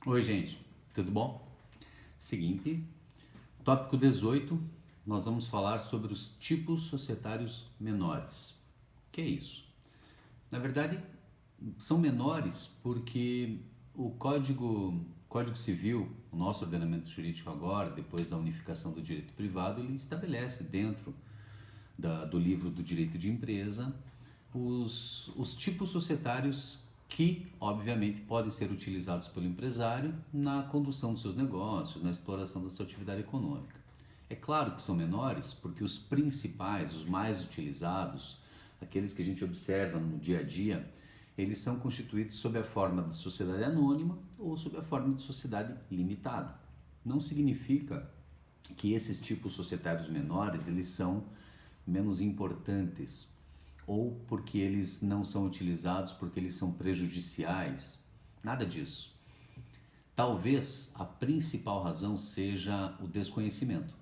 Oi, gente, tudo bom? Seguinte, tópico 18, nós vamos falar sobre os tipos societários menores. Que é isso? Na verdade, são menores porque o Código Civil, o nosso ordenamento jurídico agora, depois da unificação do direito privado, ele estabelece dentro do livro do direito de empresa os tipos societários que, obviamente, podem ser utilizados pelo empresário na condução dos seus negócios, na exploração da sua atividade econômica. É claro que são menores porque os principais, os mais utilizados, aqueles que a gente observa no dia a dia, eles são constituídos sob a forma de sociedade anônima ou sob a forma de sociedade limitada. Não significa que esses tipos societários menores eles são menos importantes ou porque eles não são utilizados porque eles são prejudiciais. Nada disso. Talvez a principal razão seja o desconhecimento.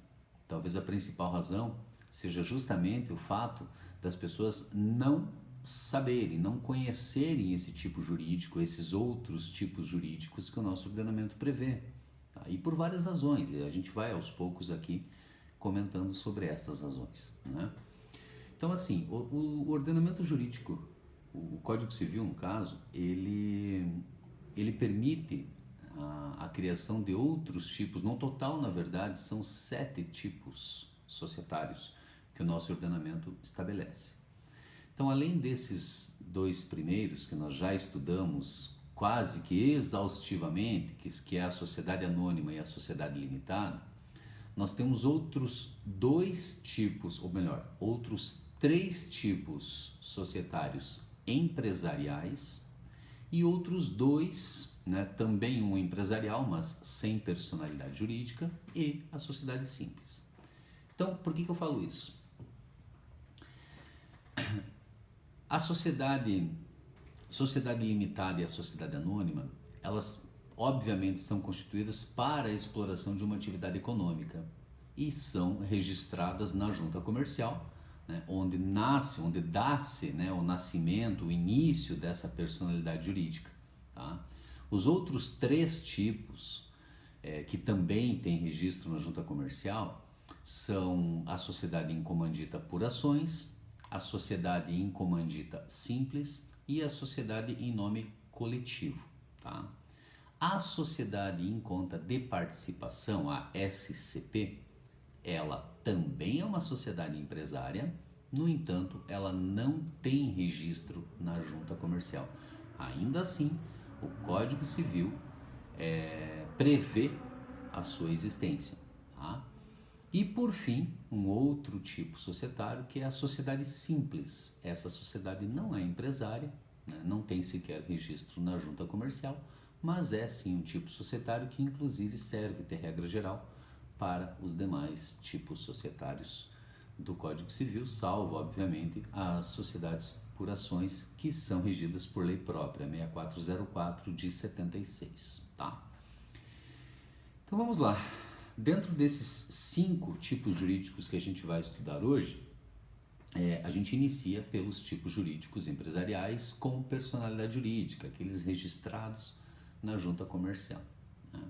Talvez a principal razão seja justamente o fato das pessoas não saberem, não conhecerem esse tipo jurídico, esses outros tipos jurídicos que o nosso ordenamento prevê. Tá? E por várias razões, e a gente vai aos poucos aqui comentando sobre essas razões, né? Então, assim, o ordenamento jurídico, o Código Civil, no caso, ele permite a criação de outros tipos. No total, na verdade, são 7 tipos societários que o nosso ordenamento estabelece. Então, além desses dois primeiros que nós já estudamos quase que exaustivamente, que é a sociedade anônima e a sociedade limitada, nós temos outros dois tipos, ou melhor, outros 3 tipos societários empresariais e outros 2, né, também um empresarial, mas sem personalidade jurídica, e a sociedade simples. Então, por que eu falo isso? A sociedade limitada e a sociedade anônima, elas obviamente são constituídas para a exploração de uma atividade econômica e são registradas na junta comercial, né, onde dá-se, né, o nascimento, o início dessa personalidade jurídica. Tá? Os outros 3 tipos que também têm registro na junta comercial são a sociedade em comandita por ações, a sociedade em comandita simples e a sociedade em nome coletivo. Tá? A sociedade em conta de participação, a SCP, ela também é uma sociedade empresária, no entanto, ela não tem registro na junta comercial. Ainda assim, o Código Civil prevê a sua existência. Tá? E por fim, um outro tipo societário que é a sociedade simples. Essa sociedade não é empresária, né? Não tem sequer registro na junta comercial, mas é sim um tipo societário que inclusive serve de regra geral para os demais tipos societários do Código Civil, salvo, obviamente, as sociedades por ações que são regidas por lei própria, 6404 de 76. Tá? Então vamos lá. Dentro desses 5 tipos jurídicos que a gente vai estudar hoje, a gente inicia pelos tipos jurídicos empresariais com personalidade jurídica, aqueles registrados na junta comercial. Né?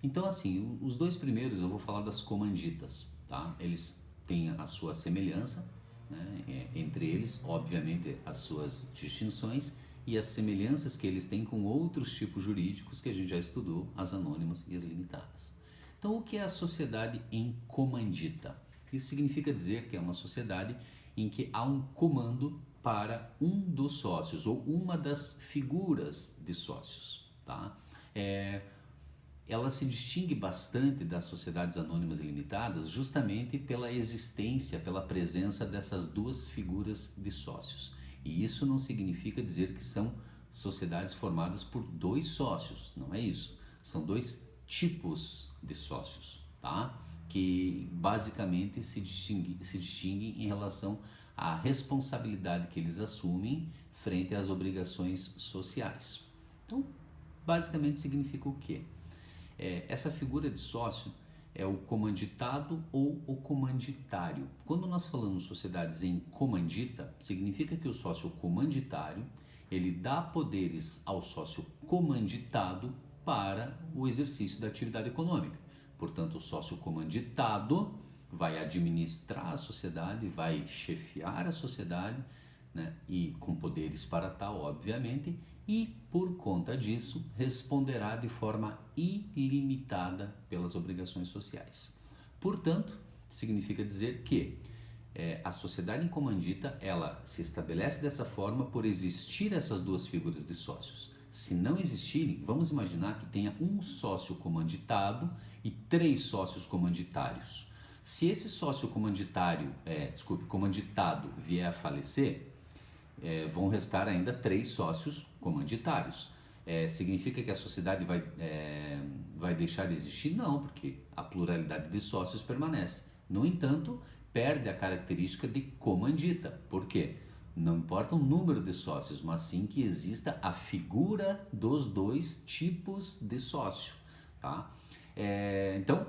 Então, assim, os 2 primeiros eu vou falar das comanditas, tá? Eles têm a sua semelhança, né? Entre eles, obviamente, as suas distinções e as semelhanças que eles têm com outros tipos jurídicos que a gente já estudou, as anônimas e as limitadas. Então, o que é a sociedade em comandita? Isso significa dizer que é uma sociedade em que há um comando para um dos sócios ou uma das figuras de sócios. Tá? Ela se distingue bastante das sociedades anônimas e limitadas justamente pela existência, pela presença dessas 2 figuras de sócios. E isso não significa dizer que são sociedades formadas por 2 sócios, não é isso. São 2 tipos de sócios, tá? Que basicamente se distinguem em relação à responsabilidade que eles assumem frente às obrigações sociais. Então, basicamente significa o quê? Essa figura de sócio é o comanditado ou o comanditário. Quando nós falamos sociedades em comandita, significa que o sócio comanditário ele dá poderes ao sócio comanditado para o exercício da atividade econômica. Portanto, o sócio comanditado vai administrar a sociedade, vai chefiar a sociedade, né, e com poderes para tal, obviamente, e por conta disso responderá de forma ilimitada pelas obrigações sociais. Portanto, significa dizer que a sociedade em comandita, ela se estabelece dessa forma por existir essas duas figuras de sócios. Se não existirem, vamos imaginar que tenha um sócio comanditado e 3 sócios comanditários. Se esse sócio comanditado vier a falecer, vão restar ainda 3 sócios comanditários. Significa que a sociedade vai deixar de existir? Não, porque a pluralidade de sócios permanece. No entanto, perde a característica de comandita. Por quê? Não importa o número de sócios, mas sim que exista a figura dos 2 tipos de sócio. Tá? Então,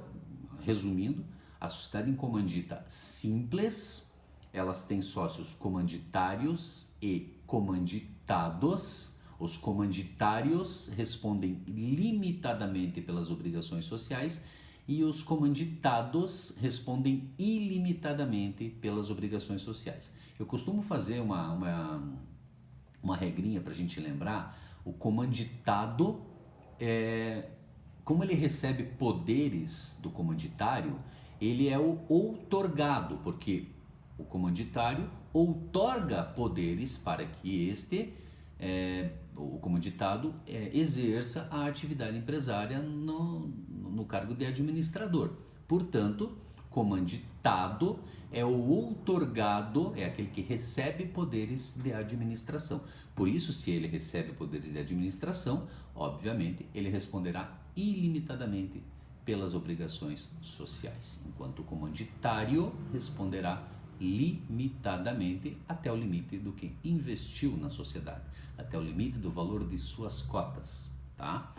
resumindo, a sociedade em comandita simples, elas têm sócios comanditários e comanditados. Os comanditários respondem limitadamente pelas obrigações sociais e os comanditados respondem ilimitadamente pelas obrigações sociais. Eu costumo fazer uma regrinha para a gente lembrar. O comanditado, como ele recebe poderes do comanditário, ele é o outorgado, porque o comanditário outorga poderes para que o comanditado exerça a atividade empresária no cargo de administrador. Portanto, comanditado é o outorgado, é aquele que recebe poderes de administração. Por isso, se ele recebe poderes de administração, obviamente, ele responderá ilimitadamente pelas obrigações sociais, enquanto o comanditário responderá limitadamente até o limite do que investiu na sociedade, até o limite do valor de suas cotas, tá?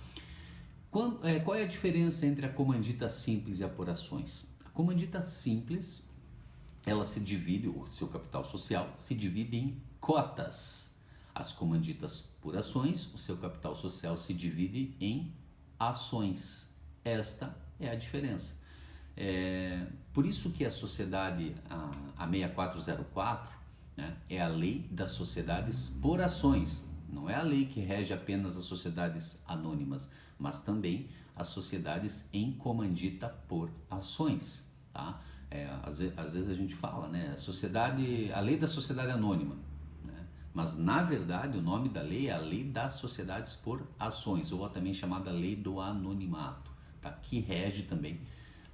Qual é a diferença entre a comandita simples e a por ações? A comandita simples, ela se divide, o seu capital social se divide em cotas. As comanditas por ações, o seu capital social se divide em ações. Esta é a diferença. Por isso que a sociedade, a 6404, né, é a lei das sociedades por ações. Não é a lei que rege apenas as sociedades anônimas, mas também as sociedades em comandita por ações. Tá? Às vezes a gente fala, né, a lei da sociedade anônima, né? Mas na verdade o nome da lei é a lei das sociedades por ações, ou também chamada lei do anonimato, tá? Que rege também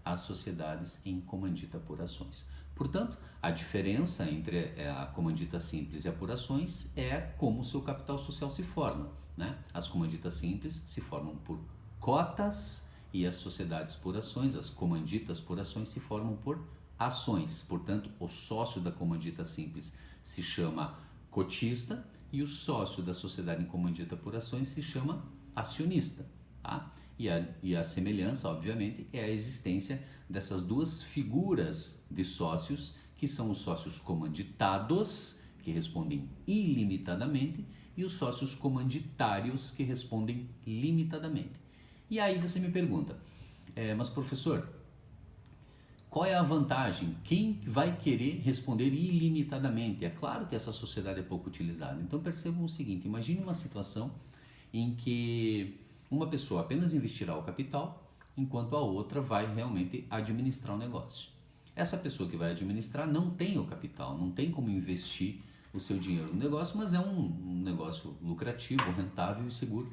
as sociedades em comandita por ações. Portanto, a diferença entre a comandita simples e a por ações é como o seu capital social se forma, né? As comanditas simples se formam por cotas e as sociedades por ações, as comanditas por ações, se formam por ações. Portanto, o sócio da comandita simples se chama cotista e o sócio da sociedade em comandita por ações se chama acionista, tá? E a semelhança, obviamente, é a existência dessas duas figuras de sócios, que são os sócios comanditados, que respondem ilimitadamente, e os sócios comanditários, que respondem limitadamente. E aí você me pergunta, mas professor, qual é a vantagem? Quem vai querer responder ilimitadamente? É claro que essa sociedade é pouco utilizada. Então percebam o seguinte, imagine uma situação em que uma pessoa apenas investirá o capital, enquanto a outra vai realmente administrar o negócio. Essa pessoa que vai administrar não tem o capital, não tem como investir o seu dinheiro no negócio, mas é um negócio lucrativo, rentável e seguro.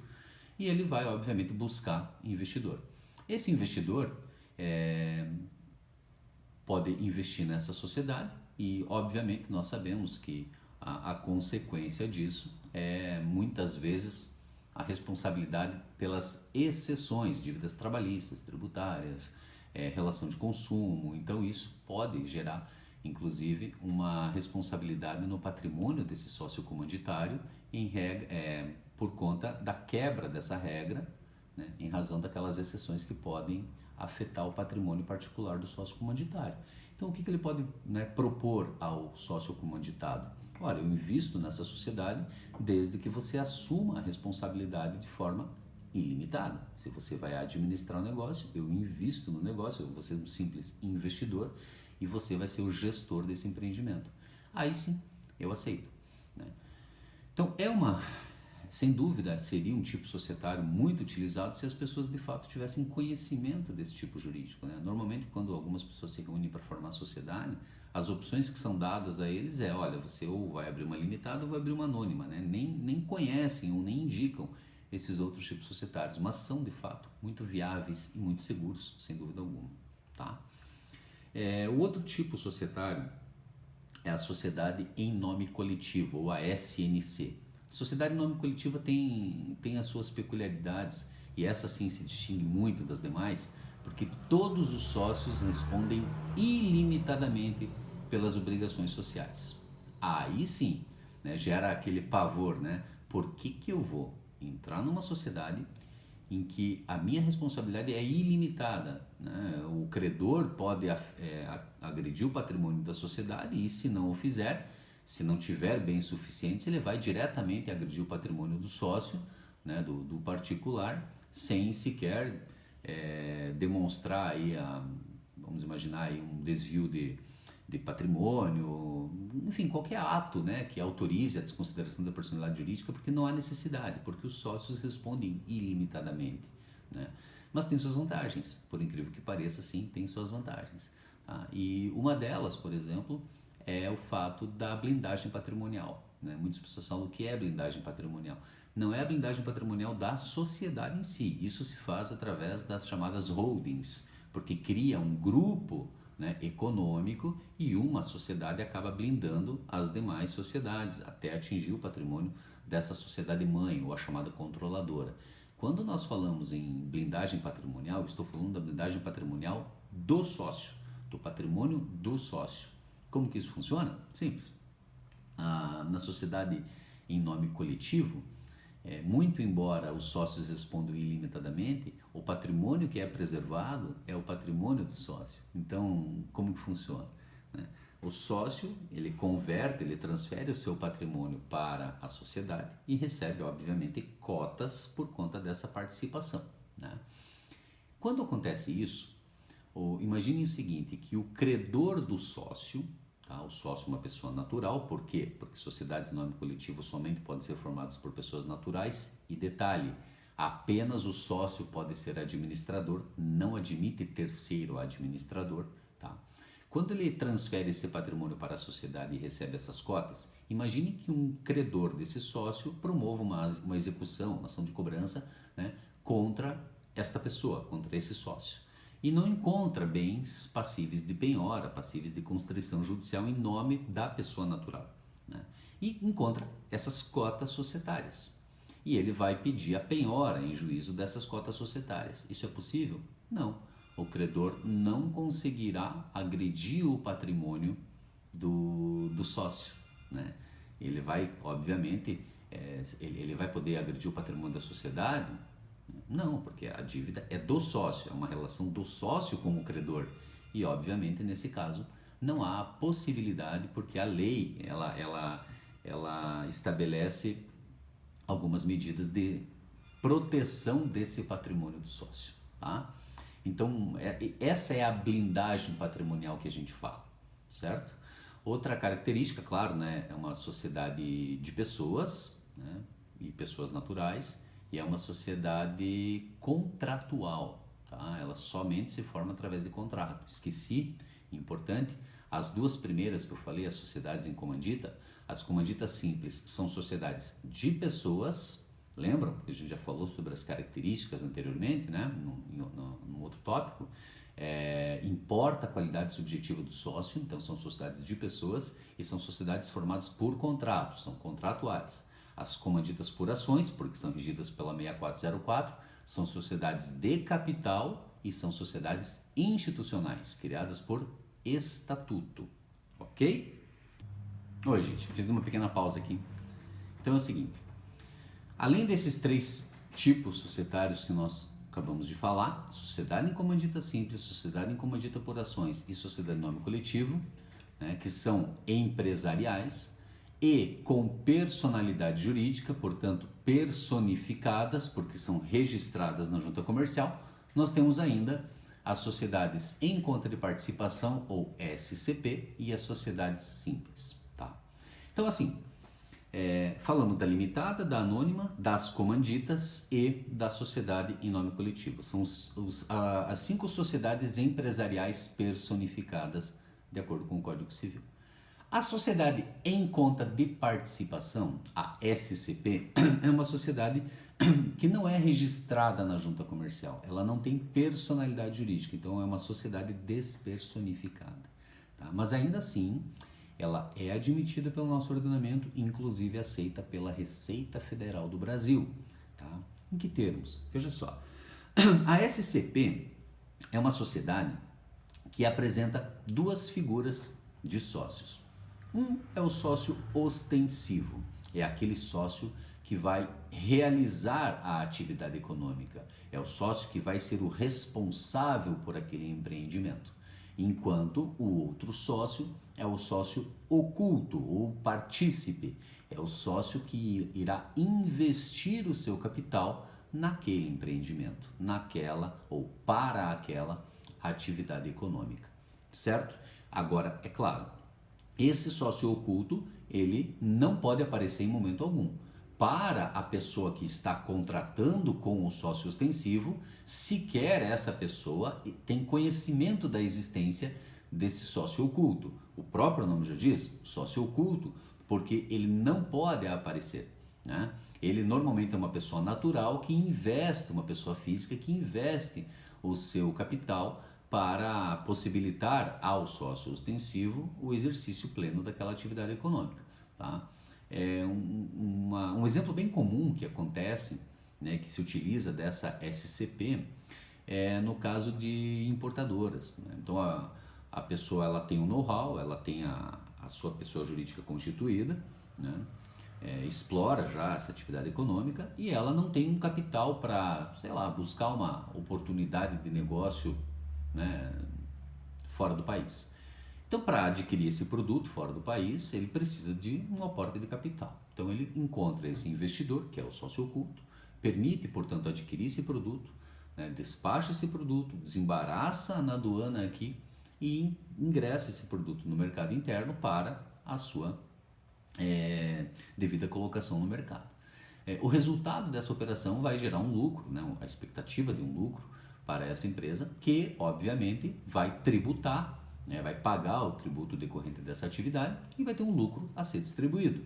E ele vai, obviamente, buscar investidor. Esse investidor pode investir nessa sociedade e, obviamente, nós sabemos que a consequência disso é, muitas vezes, a responsabilidade pelas exceções, dívidas trabalhistas, tributárias, relação de consumo. Então isso pode gerar, inclusive, uma responsabilidade no patrimônio desse sócio comanditário por conta da quebra dessa regra, né, em razão daquelas exceções que podem afetar o patrimônio particular do sócio comanditário. Então o que ele pode, né, propor ao sócio comanditado? Olha, eu invisto nessa sociedade desde que você assuma a responsabilidade de forma ilimitada. Se você vai administrar o negócio, eu invisto no negócio, eu vou ser um simples investidor e você vai ser o gestor desse empreendimento. Aí sim, eu aceito, né? Então, sem dúvida, seria um tipo societário muito utilizado se as pessoas de fato tivessem conhecimento desse tipo jurídico, né? Normalmente, quando algumas pessoas se reúnem para formar sociedade, as opções que são dadas a eles olha, você ou vai abrir uma limitada ou vai abrir uma anônima, né? Nem conhecem ou nem indicam esses outros tipos societários, mas são de fato muito viáveis e muito seguros, sem dúvida alguma, tá? O outro tipo societário é a sociedade em nome coletivo, ou a SNC. A sociedade em nome coletivo tem as suas peculiaridades, e essa sim se distingue muito das demais, porque todos os sócios respondem ilimitadamente pelas obrigações sociais. Aí sim, né, gera aquele pavor, né? Por que eu vou entrar numa sociedade em que a minha responsabilidade é ilimitada, né? O credor pode agredir o patrimônio da sociedade e, se não o fizer, se não tiver bens suficientes, ele vai diretamente agredir o patrimônio do sócio, né? do particular, sem sequer demonstrar aí vamos imaginar aí um desvio de patrimônio, enfim, qualquer ato, né, que autorize a desconsideração da personalidade jurídica, porque não há necessidade, porque os sócios respondem ilimitadamente, né? Mas tem suas vantagens, por incrível que pareça, sim, tem suas vantagens, tá? E uma delas, por exemplo, é o fato da blindagem patrimonial, né? Muitas pessoas falam o que é blindagem patrimonial. Não é a blindagem patrimonial da sociedade em si, isso se faz através das chamadas holdings, porque cria um grupo, né, econômico, e uma sociedade acaba blindando as demais sociedades até atingir o patrimônio dessa sociedade mãe, ou a chamada controladora. Quando nós falamos em blindagem patrimonial, eu estou falando da blindagem patrimonial do sócio, do patrimônio do sócio. Como que isso funciona? Simples. Na sociedade em nome coletivo, muito embora os sócios respondam ilimitadamente, o patrimônio que é preservado é o patrimônio do sócio. Então, como que funciona, né? O sócio, ele converte, ele transfere o seu patrimônio para a sociedade e recebe, obviamente, cotas por conta dessa participação, né? Quando acontece isso, imagine o seguinte, que o credor do sócio, tá? O sócio é uma pessoa natural, por quê? Porque sociedades em nome coletivo somente podem ser formadas por pessoas naturais, e detalhe, apenas o sócio pode ser administrador, não admite terceiro administrador, tá? Quando ele transfere esse patrimônio para a sociedade e recebe essas cotas, imagine que um credor desse sócio promova uma execução, uma ação de cobrança, né, contra esta pessoa, contra esse sócio, e não encontra bens passíveis de penhora, passíveis de constrição judicial em nome da pessoa natural, né? E encontra essas cotas societárias. E ele vai pedir a penhora em juízo dessas cotas societárias. Isso é possível? Não. O credor não conseguirá agredir o patrimônio do sócio, né? Ele vai, obviamente, ele vai poder agredir o patrimônio da sociedade? Não, porque a dívida é do sócio, é uma relação do sócio com o credor. E, obviamente, nesse caso, não há possibilidade, porque a lei ela estabelece algumas medidas de proteção desse patrimônio do sócio, tá? Então, essa é a blindagem patrimonial que a gente fala, certo? Outra característica, claro, né, é uma sociedade de pessoas, né, e pessoas naturais, e é uma sociedade contratual, tá? Ela somente se forma através de contrato. Esqueci, importante, as duas primeiras que eu falei, as sociedades em comandita, as comanditas simples são sociedades de pessoas, lembram? Porque a gente já falou sobre as características anteriormente, né? No outro tópico. Importa a qualidade subjetiva do sócio, então são sociedades de pessoas e são sociedades formadas por contrato, são contratuais. As comanditas por ações, porque são regidas pela 6404, são sociedades de capital e são sociedades institucionais, criadas por estatuto, ok? Oi, gente, fiz uma pequena pausa aqui. Então é o seguinte, além desses três tipos societários que nós acabamos de falar, sociedade em comandita simples, sociedade em comandita por ações e sociedade em nome coletivo, né, que são empresariais, e com personalidade jurídica, portanto personificadas, porque são registradas na junta comercial, nós temos ainda as sociedades em conta de participação, ou SCP, e as sociedades simples. Tá? Então, assim, falamos da limitada, da anônima, das comanditas e da sociedade em nome coletivo. São as 5 sociedades empresariais personificadas, de acordo com o Código Civil. A sociedade em conta de participação, a SCP, é uma sociedade que não é registrada na junta comercial. Ela não tem personalidade jurídica, então é uma sociedade despersonificada. Tá? Mas ainda assim, ela é admitida pelo nosso ordenamento, inclusive aceita pela Receita Federal do Brasil. Tá? Em que termos? Veja só. A SCP é uma sociedade que apresenta 2 figuras de sócios. Um é o sócio ostensivo, é aquele sócio que vai realizar a atividade econômica, é o sócio que vai ser o responsável por aquele empreendimento, enquanto o outro sócio é o sócio oculto ou partícipe, é o sócio que irá investir o seu capital naquele empreendimento, naquela ou para aquela atividade econômica, certo? Agora, é claro, esse sócio oculto, ele não pode aparecer em momento algum. Para a pessoa que está contratando com o sócio ostensivo, sequer essa pessoa tem conhecimento da existência desse sócio oculto. O próprio nome já diz, sócio oculto, porque ele não pode aparecer, né? Ele normalmente é uma pessoa natural que investe, uma pessoa física que investe o seu capital para possibilitar ao sócio ostensivo o exercício pleno daquela atividade econômica. Tá? Um exemplo bem comum que acontece, né, que se utiliza dessa SCP, é no caso de importadoras. Né? Então a pessoa ela tem o know-how, ela tem a sua pessoa jurídica constituída, né? Explora já essa atividade econômica e ela não tem um capital para, sei lá, buscar uma oportunidade de negócio, né, fora do país. Então, para adquirir esse produto fora do país, ele precisa de um aporte de capital. Então, ele encontra esse investidor, que é o sócio oculto, permite, portanto, adquirir esse produto, né, despacha esse produto, desembaraça na aduana aqui e ingressa esse produto no mercado interno para a sua devida colocação no mercado. O resultado dessa operação vai gerar um lucro, né, a expectativa de um lucro para essa empresa, que obviamente vai tributar, né, vai pagar o tributo decorrente dessa atividade e vai ter um lucro a ser distribuído.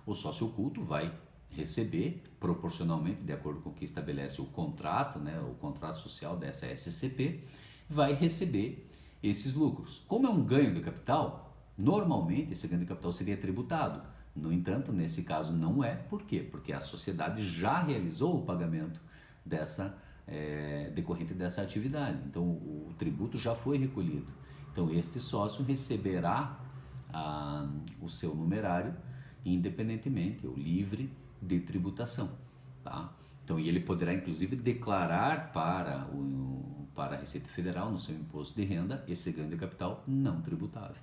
O sócio oculto vai receber proporcionalmente, de acordo com o que estabelece o contrato, né, o contrato social dessa SCP, vai receber esses lucros. Como é um ganho de capital, normalmente esse ganho de capital seria tributado. No entanto, nesse caso não é. Por quê? Porque a sociedade já realizou o pagamento decorrente dessa atividade. Então, o tributo já foi recolhido. Então, este sócio receberá o seu numerário independentemente, ou livre de tributação. Tá? Então, e ele poderá, inclusive, declarar para a Receita Federal, no seu imposto de renda, esse ganho de capital não tributável.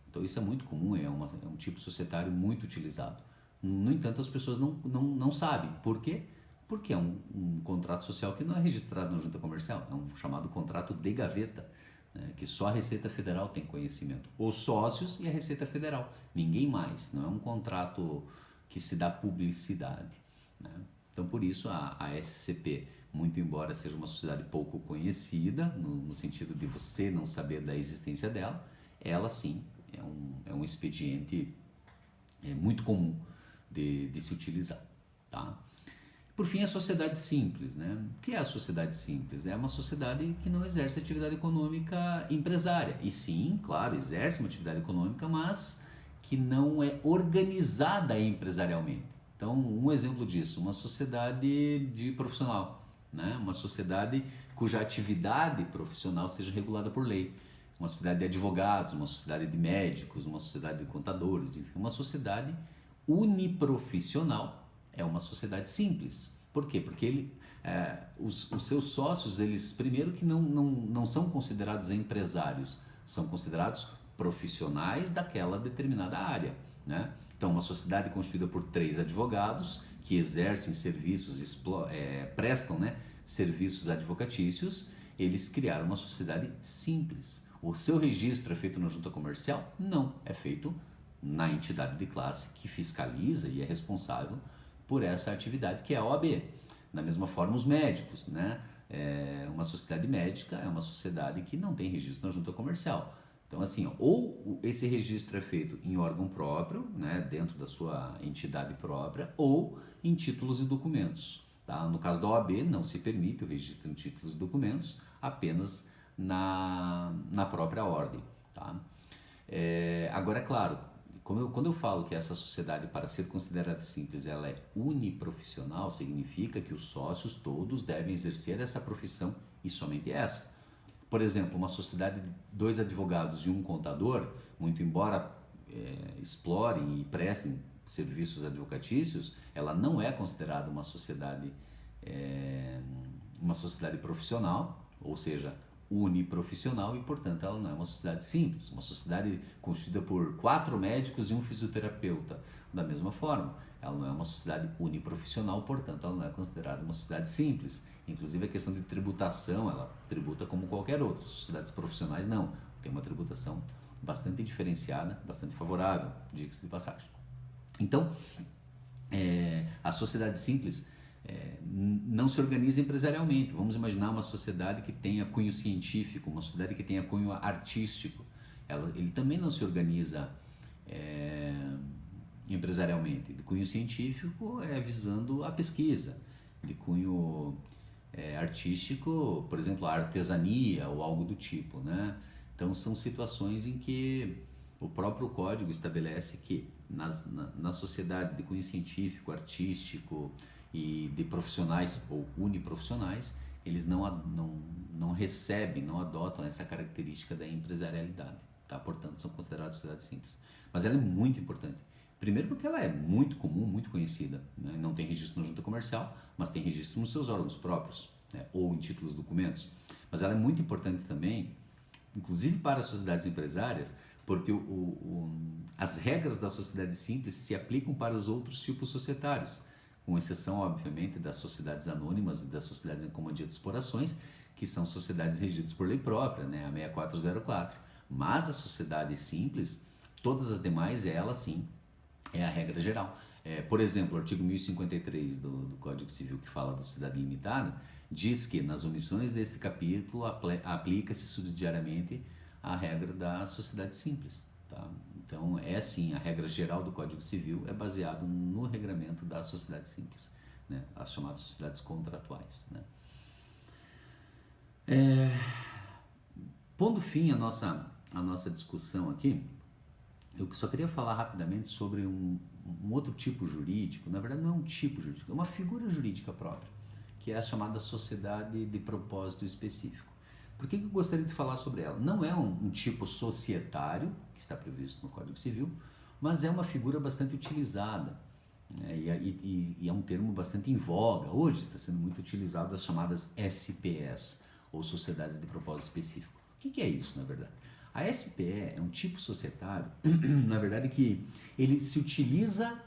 Então isso é muito comum, é um tipo societário muito utilizado. No entanto, as pessoas não sabem. Por quê? Porque é um contrato social que não é registrado na junta comercial, é um chamado contrato de gaveta, né, que só a Receita Federal tem conhecimento. Os sócios e a Receita Federal, ninguém mais. Não é um contrato que se dá publicidade. Né? Então por isso a SCP, muito embora seja uma sociedade pouco conhecida, no sentido de você não saber da existência dela, ela sim é um expediente muito comum de se utilizar. Tá? Por fim, a sociedade simples. Né? O que é a sociedade simples? É uma sociedade que não exerce atividade econômica empresária. E sim, claro, exerce uma atividade econômica, mas que não é organizada empresarialmente. Então, um exemplo disso, uma sociedade de profissional, né? Uma sociedade cuja atividade profissional seja regulada por lei. Uma sociedade de advogados, uma sociedade de médicos, uma sociedade de contadores, enfim, uma sociedade uniprofissional é uma sociedade simples. Por quê? Porque os seus sócios, eles primeiro que não são considerados empresários, são considerados profissionais daquela determinada área, né? Então, Então, uma sociedade constituída por 3 advogados que exercem serviços, prestam, né, serviços advocatícios, eles criaram uma sociedade simples. O seu registro é feito na junta comercial? Não, é feito na entidade de classe que fiscaliza e é responsável por essa atividade, que é a OAB. Da mesma forma, os médicos, né? Uma sociedade médica é uma sociedade que não tem registro na junta comercial. Então, assim, ou esse registro é feito em órgão próprio, né, dentro da sua entidade própria, ou em títulos e documentos. Tá? No caso da OAB, não se permite o registro em títulos e documentos, apenas na própria ordem. Tá? Agora, é claro, quando eu falo que essa sociedade, para ser considerada simples, ela é uniprofissional, significa que os sócios todos devem exercer essa profissão e somente essa. Por exemplo, uma sociedade de 2 advogados e 1 contador, muito embora explorem e prestem serviços advocatícios, ela não é considerada uma sociedade profissional, ou seja, uniprofissional, e portanto ela não é uma sociedade simples. Uma sociedade constituída por 4 médicos e 1 fisioterapeuta, da mesma forma, ela não é uma sociedade uniprofissional, portanto ela não é considerada uma sociedade simples. Inclusive a questão de tributação, ela tributa como qualquer outra. Sociedades profissionais não, tem uma tributação bastante diferenciada, bastante favorável, diga-se de passagem. Então, a sociedade simples não se organiza empresarialmente. Vamos imaginar uma sociedade que tenha cunho científico, uma sociedade que tenha cunho artístico. Ele também não se organiza empresarialmente. De cunho científico é visando a pesquisa. De cunho artístico, por exemplo, a artesania ou algo do tipo, né? Então são situações em que o próprio código estabelece que nas sociedades de cunho científico, artístico e de profissionais ou uniprofissionais, eles não recebem, não adotam essa característica da empresarialidade, tá? Portanto, são consideradas sociedades simples. Mas ela é muito importante. Primeiro porque ela é muito comum, muito conhecida, né? Não tem registro na junta comercial, mas tem registro nos seus órgãos próprios, né? Ou em títulos e documentos. Mas ela é muito importante também, inclusive para as sociedades empresárias, porque as regras da sociedade simples se aplicam para os outros tipos societários, com exceção, obviamente, das sociedades anônimas e das sociedades em comandia de explorações, que são sociedades regidas por lei própria, né? A 6404. Mas a sociedade simples, todas as demais, ela sim, é a regra geral. Por exemplo, o artigo 1053 do Código Civil, que fala da sociedade limitada, diz que nas omissões deste capítulo aplica-se subsidiariamente a regra da sociedade simples. Tá? Então, sim, a regra geral do Código Civil é baseado no regramento da sociedade simples, né? As chamadas sociedades contratuais. Né? Pondo fim à nossa discussão aqui, eu só queria falar rapidamente sobre um outro tipo jurídico. Na verdade, não é um tipo jurídico, é uma figura jurídica própria, que é a chamada sociedade de propósito específico. Por que eu gostaria de falar sobre ela? Não é um tipo societário, que está previsto no Código Civil, mas é uma figura bastante utilizada, né? E é um termo bastante em voga. Hoje está sendo muito utilizado as chamadas SPS, ou Sociedades de Propósito Específico. O que é isso, na verdade? A SPE é um tipo societário, na verdade, que ele se utiliza,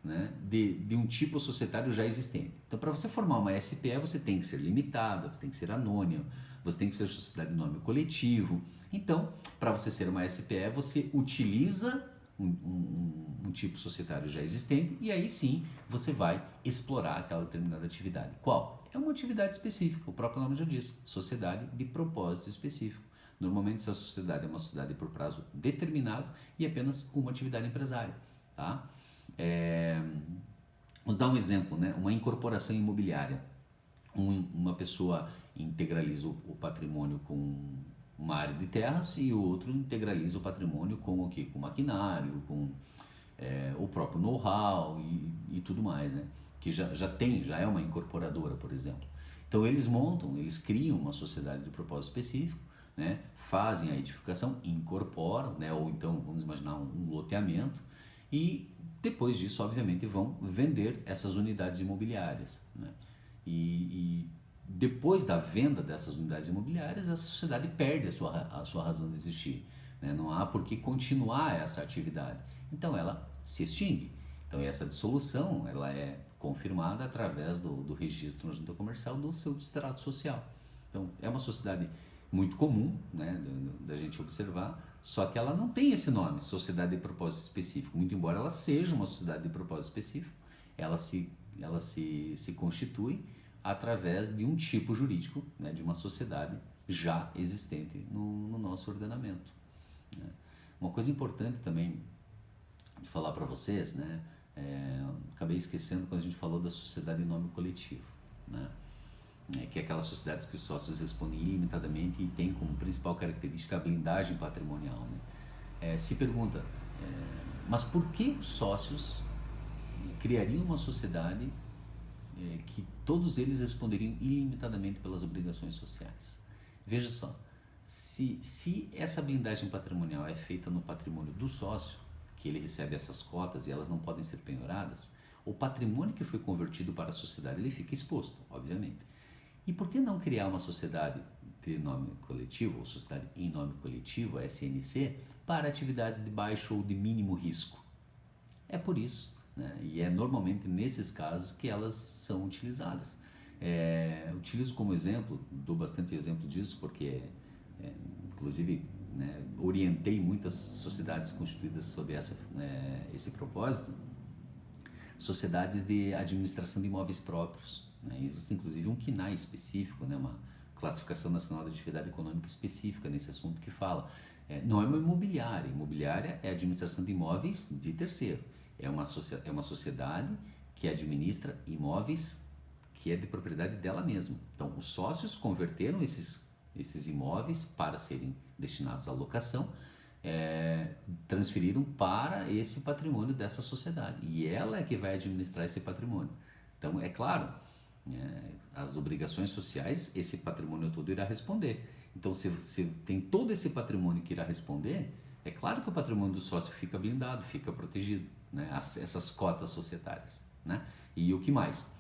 né, de um tipo societário já existente. Então, para você formar uma SPE, você tem que ser limitada, você tem que ser anônima, você tem que ser sociedade de nome coletivo. Então, para você ser uma SPE, você utiliza um tipo societário já existente e aí sim você vai explorar aquela determinada atividade. Qual? É uma atividade específica, o próprio nome já diz, sociedade de propósito específico. Normalmente essa sociedade é uma sociedade por prazo determinado e apenas uma atividade empresária. Tá? Vamos dar um exemplo, né? Uma incorporação imobiliária. Uma pessoa integraliza o patrimônio com uma área de terras e o outro integraliza o patrimônio com o quê? Com maquinário, com o próprio know-how e tudo mais, né? Que já é uma incorporadora, por exemplo. Então eles criam uma sociedade de propósito específico, né? Fazem a edificação, incorporam, né? Ou então vamos imaginar um loteamento e depois disso, obviamente, vão vender essas unidades imobiliárias, né? E depois da venda dessas unidades imobiliárias, essa sociedade perde a sua razão de existir, né? Não há por que continuar essa atividade. Então ela se extingue. Então essa dissolução ela é confirmada através do registro na junta comercial do seu extrato social. Então é uma sociedade muito comum, né, da gente observar, só que ela não tem esse nome, sociedade de propósito específico, muito embora ela seja uma sociedade de propósito específico, ela se constitui através de um tipo jurídico, né, de uma sociedade já existente no nosso ordenamento, né. Uma coisa importante também de falar para vocês, né, acabei esquecendo quando a gente falou da sociedade em nome coletivo, né, que é aquelas sociedades que os sócios respondem ilimitadamente e tem como principal característica a blindagem patrimonial, né. Se pergunta, mas por que os sócios criariam uma sociedade que todos eles responderiam ilimitadamente pelas obrigações sociais? Veja só, se essa blindagem patrimonial é feita no patrimônio do sócio, que ele recebe essas cotas e elas não podem ser penhoradas, o patrimônio que foi convertido para a sociedade ele fica exposto, obviamente. E por que não criar uma sociedade de nome coletivo, ou sociedade em nome coletivo, a SNC, para atividades de baixo ou de mínimo risco? É por isso, né? E é normalmente nesses casos que elas são utilizadas. Utilizo como exemplo, dou bastante exemplo disso, porque inclusive, né, orientei muitas sociedades constituídas sob esse propósito, sociedades de administração de imóveis próprios, né? Existe inclusive um CNAE específico, né, uma Classificação Nacional de Atividade Econômica específica nesse assunto que fala. Não é uma imobiliária, imobiliária é a administração de imóveis de terceiro, é uma sociedade que administra imóveis que é de propriedade dela mesma. Então, os sócios converteram esses imóveis para serem destinados à locação, transferiram para esse patrimônio dessa sociedade e ela é que vai administrar esse patrimônio. Então, é claro, as obrigações sociais, esse patrimônio todo irá responder. Então, se você tem todo esse patrimônio que irá responder, é claro que o patrimônio do sócio fica blindado, fica protegido, né? Essas cotas societárias, né? E o que mais?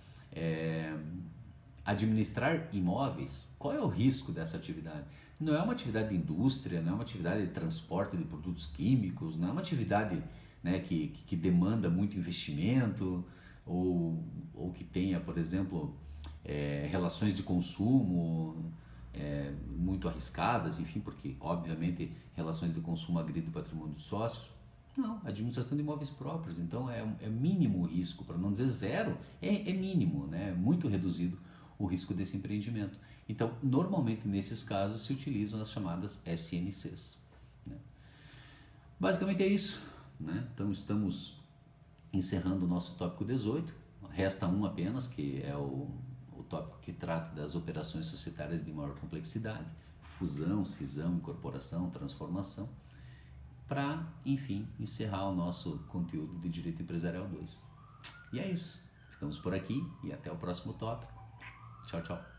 Administrar imóveis, qual é o risco dessa atividade? Não é uma atividade de indústria, não é uma atividade de transporte de produtos químicos, não é uma atividade, né, que demanda muito investimento ou que tenha, por exemplo, relações de consumo muito arriscadas, enfim, porque obviamente relações de consumo agridem o patrimônio dos sócios. Não, administração de imóveis próprios, então é mínimo o risco, para não dizer zero, é mínimo, né? Muito reduzido o risco desse empreendimento. Então, normalmente nesses casos se utilizam as chamadas SNCs, né? Basicamente é isso, né? Então estamos encerrando o nosso tópico 18, resta um apenas, que é o tópico que trata das operações societárias de maior complexidade, fusão, cisão, incorporação, transformação, para, enfim, encerrar o nosso conteúdo de Direito Empresarial 2. E é isso. Ficamos por aqui e até o próximo tópico. Tchau, tchau.